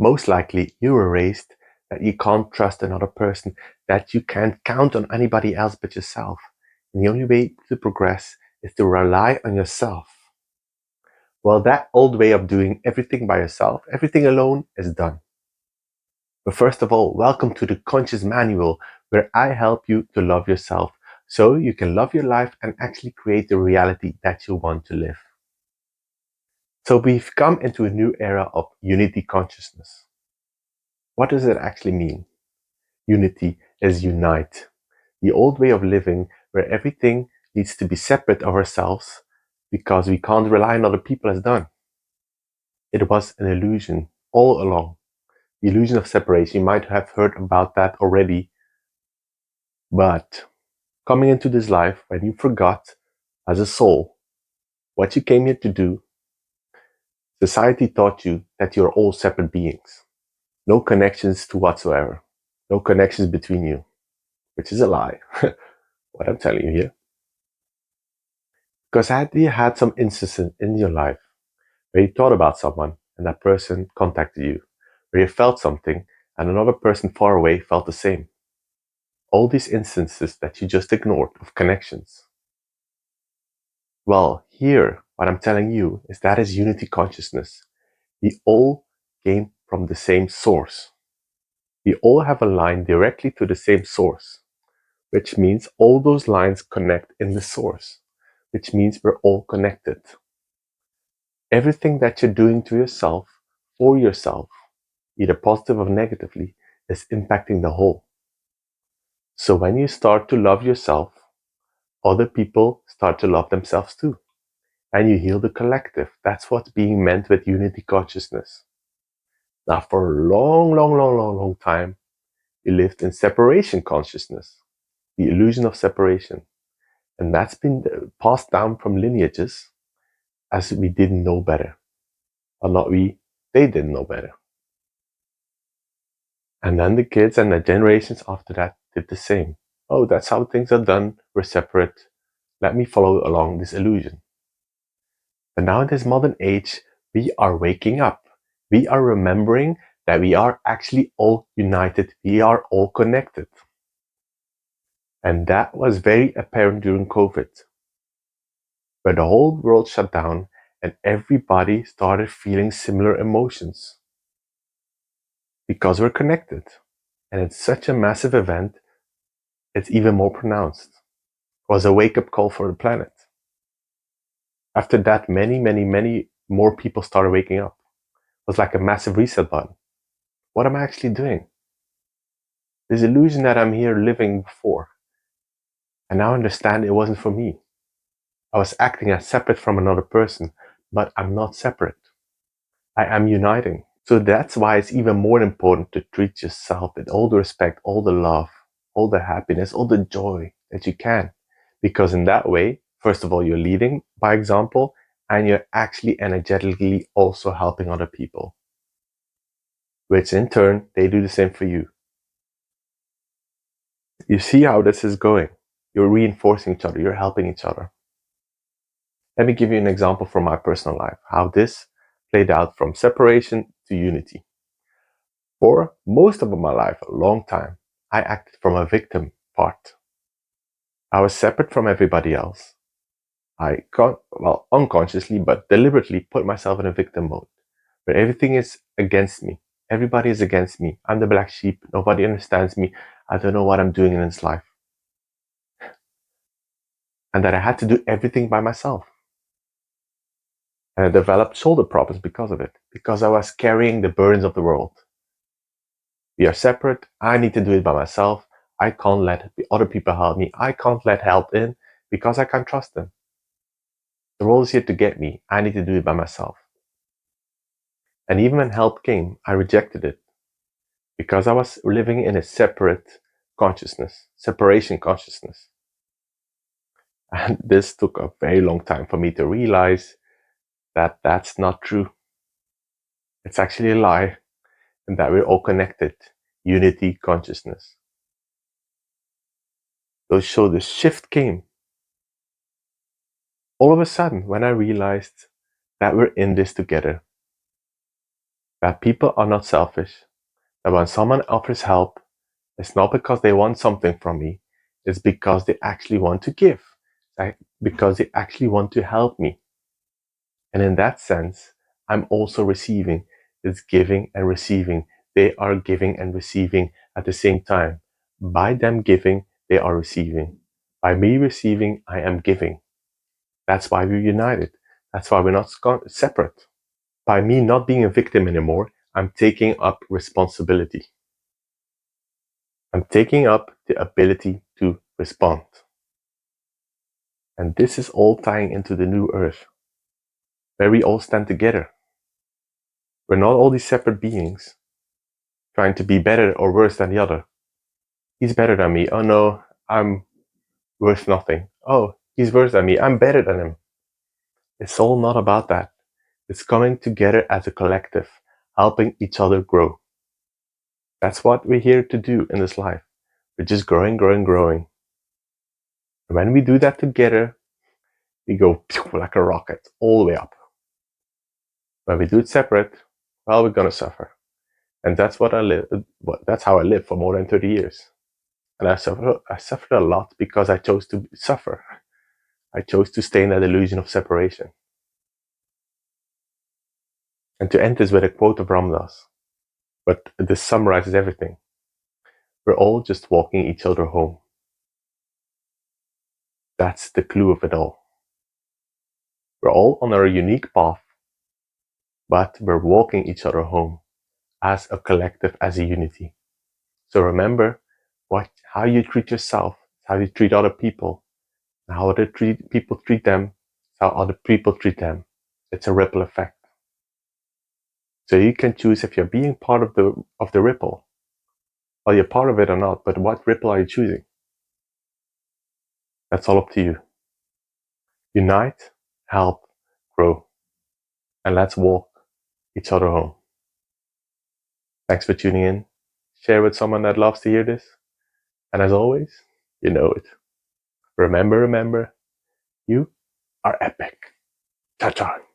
Most likely you were raised that you can't trust another person, that you can't count on anybody else but yourself. And the only way to progress is to rely on yourself. Well, that old way of doing everything by yourself, everything alone, is done. But first of all, welcome to the Conscious Manual, where I help you to love yourself so you can love your life and actually create the reality that you want to live. So we've come into a new era of unity consciousness. What does it actually mean? Unity is unite. The old way of living where everything needs to be separate of ourselves because we can't rely on other people has done. It was an illusion all along. The illusion of separation. You might have heard about that already. But coming into this life when you forgot as a soul what you came here to do, society taught you that you're all separate beings. No connections to whatsoever. No connections between you, which is a lie. What I'm telling you here. Because had you had some instance in your life where you thought about someone and that person contacted you, where you felt something and another person far away felt the same. All these instances that you just ignored of connections. Well, here, what I'm telling you is that is unity consciousness. We all came from the same source. We all have a line directly to the same source, which means all those lines connect in the source, which means we're all connected. Everything that you're doing to yourself, for yourself, either positive or negatively, is impacting the whole. So when you start to love yourself, other people start to love themselves too. And you heal the collective. That's what's being meant with unity consciousness. Now, for a long time, we lived in separation consciousness, the illusion of separation. And that's been passed down from lineages as we didn't know better. Or not we, they didn't know better. And then the kids and the generations after that did the same. Oh, that's how things are done. We're separate. Let me follow along this illusion. But now in this modern age, we are waking up. We are remembering that we are actually all united. We are all connected. And that was very apparent during COVID, where the whole world shut down and everybody started feeling similar emotions. Because we're connected. And it's such a massive event, it's even more pronounced. It was a wake-up call for the planet. After that, many more people started waking up. It was like a massive reset button. What am I actually doing? This illusion that I'm here living before. And now I understand it wasn't for me. I was acting as separate from another person, but I'm not separate. I am uniting. So that's why it's even more important to treat yourself with all the respect, all the love, all the happiness, all the joy that you can. Because in that way, first of all, you're leading by example, and you're actually energetically also helping other people. Which in turn, they do the same for you. You see how this is going. You're reinforcing each other, you're helping each other. Let me give you an example from my personal life, how this played out from separation to unity. For most of my life, a long time, I acted from a victim part. I was separate from everybody else. I unconsciously but deliberately put myself in a victim mode, where everything is against me. Everybody is against me. I'm the black sheep. Nobody understands me. I don't know what I'm doing in this life. And that I had to do everything by myself. And I developed shoulder problems because of it, because I was carrying the burdens of the world. We are separate. I need to do it by myself. I can't let other people help me. I can't let help in because I can't trust them. The world is here to get me. I need to do it by myself. And even when help came, I rejected it because I was living in a separate consciousness, separation consciousness. And this took a very long time for me to realize that that's not true. It's actually a lie, and that we're all connected. Unity consciousness. So the shift came all of a sudden when I realized that we're in this together. That people are not selfish, that when someone offers help, it's not because they want something from me, it's because they actually want to give, because they actually want to help me. And in that sense, I'm also receiving. It's giving and receiving. They are giving and receiving at the same time. By them giving, they are receiving. By me receiving, I am giving. That's why we're united. That's why we're not separate. By me not being a victim anymore, I'm taking up responsibility. I'm taking up the ability to respond. And this is all tying into the new earth, where we all stand together. We're not all these separate beings trying to be better or worse than the other. He's better than me. Oh no, I'm worth nothing. Oh, he's worse than me. I'm better than him. It's all not about that. It's coming together as a collective, helping each other grow. That's what we're here to do in this life. We're just growing, growing, growing. And when we do that together, we go like a rocket all the way up. When we do it separate, well, we're gonna suffer. And that's what I live. That's how I lived for more than 30 years. And I suffered a lot because I chose to suffer. I chose to stay in that illusion of separation. And to end this with a quote of Ramdas, but this summarizes everything. We're all just walking each other home. That's the clue of it all. We're all on our unique path, but we're walking each other home as a collective, as a unity. So remember, how you treat yourself, how you treat other people, and how other people treat them, how other people treat them. It's a ripple effect. So you can choose if you're being part of the ripple, or you're part of it or not, but what ripple are you choosing? That's all up to you. Unite, help, grow, and let's walk each other home. Thanks for tuning in. Share with someone that loves to hear this. And as always, you know it. Remember, you are epic. Ciao, ciao.